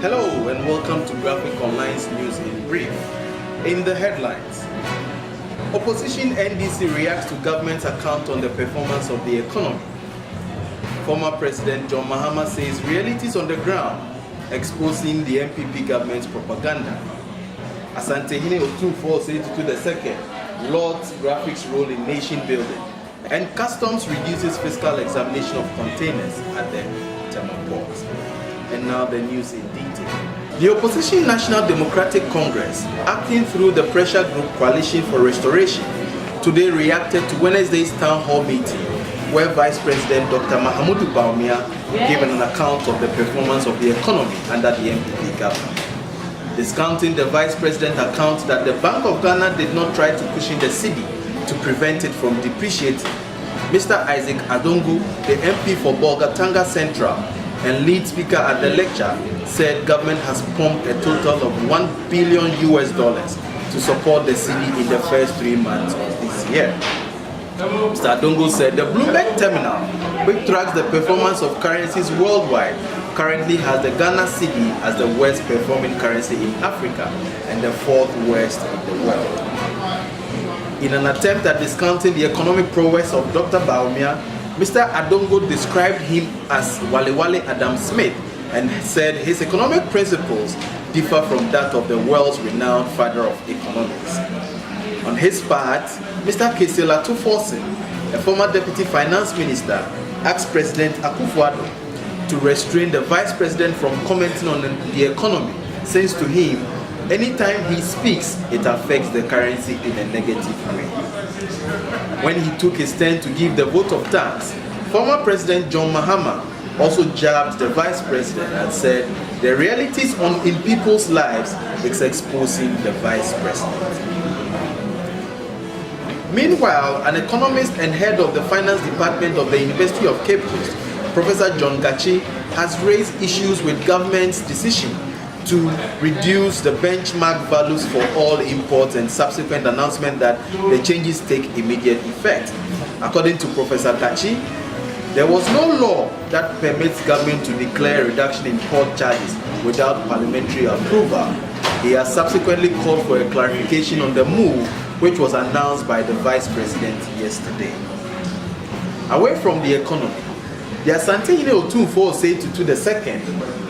Hello and welcome to Graphic Online's News in Brief. In the headlines, opposition NDC reacts to government's account on the performance of the economy. Former President Mahama says realities on the ground exposing the MPP government's propaganda. Asante Otunfo said to the second, Lord's graphics role in nation building. And Customs reduces fiscal examination of containers at the Tema Port. And now the news in detail. The opposition National Democratic Congress, acting through the pressure group Coalition for Restoration, today reacted to Wednesday's town hall meeting where Vice President Dr. Mahama gave an account of the performance of the economy under the MPP government. Discounting the Vice President's account that the Bank of Ghana did not try to cushion the cedi to prevent it from depreciating, Mr. Isaac Adongo, the MP for Bolgatanga Central and lead speaker at the lecture, said government has pumped a total of $1 billion to support the cedi in the first 3 months of this year. Mr. Adongo said the Bloomberg terminal, which tracks the performance of currencies worldwide, currently has the Ghana cedi as the worst performing currency in Africa and the 4th worst in the world. In an attempt at discounting the economic prowess of Dr. Bawumia, Mr. Adongo described him as Wale Adam Smith and said his economic principles differ from that of the world's renowned father of economics. On his part, Mr. Kesela Tuforsin, a former deputy finance minister, asked President Akufo-Addo to restrain the vice president from commenting on the economy, since to him, anytime he speaks, it affects the currency in a negative way. When he took his turn to give the vote of thanks, former President John Mahama also jabbed the vice president and said the realities in people's lives is exposing the vice president. Meanwhile, an economist and head of the finance department of the University of Cape Coast, Professor John Gachi, has raised issues with government's decision to reduce the benchmark values for all imports and subsequent announcement that the changes take immediate effect. According to Professor Gachi, there was no law that permits government to declare a reduction in port charges without parliamentary approval. He has subsequently called for a clarification on the move, which was announced by the Vice President yesterday. Away from the economy, the Asante Otunfo said to the second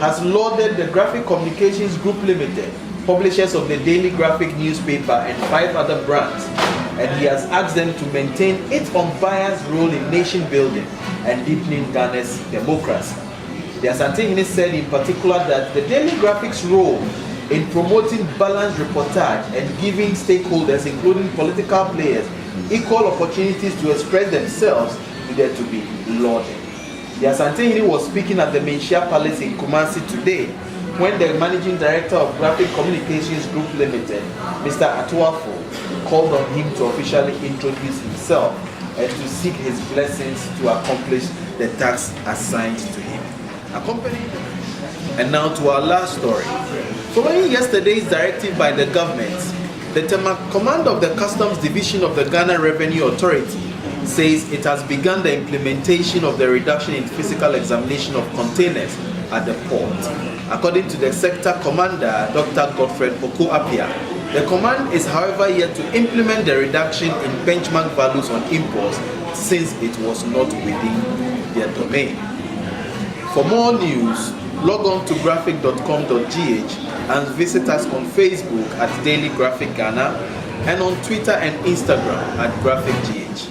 has lauded the Graphic Communications Group Limited, publishers of the Daily Graphic newspaper and 5 other brands, and he has asked them to maintain its unbiased role in nation building and deepening Ghana's democracy. The Asante said in particular that the Daily Graphic's role in promoting balanced reportage and giving stakeholders, including political players, equal opportunities to express themselves needed to be lauded. The Asante was speaking at the Menchia Palace in Kumasi today when the Managing Director of Graphic Communications Group Limited, Mr. Atuafo, called on him to officially introduce himself and to seek his blessings to accomplish the task assigned to him. And now to our last story. Following yesterday's directive by the government, the command of the Customs Division of the Ghana Revenue Authority says it has begun the implementation of the reduction in physical examination of containers at the port. According to the sector commander, Dr. Godfred Oko-Apia, the command is however yet to implement the reduction in benchmark values on imports since it was not within their domain. For more news, log on to graphic.com.gh and visit us on Facebook at Daily Graphic Ghana and on Twitter and Instagram at GraphicGH.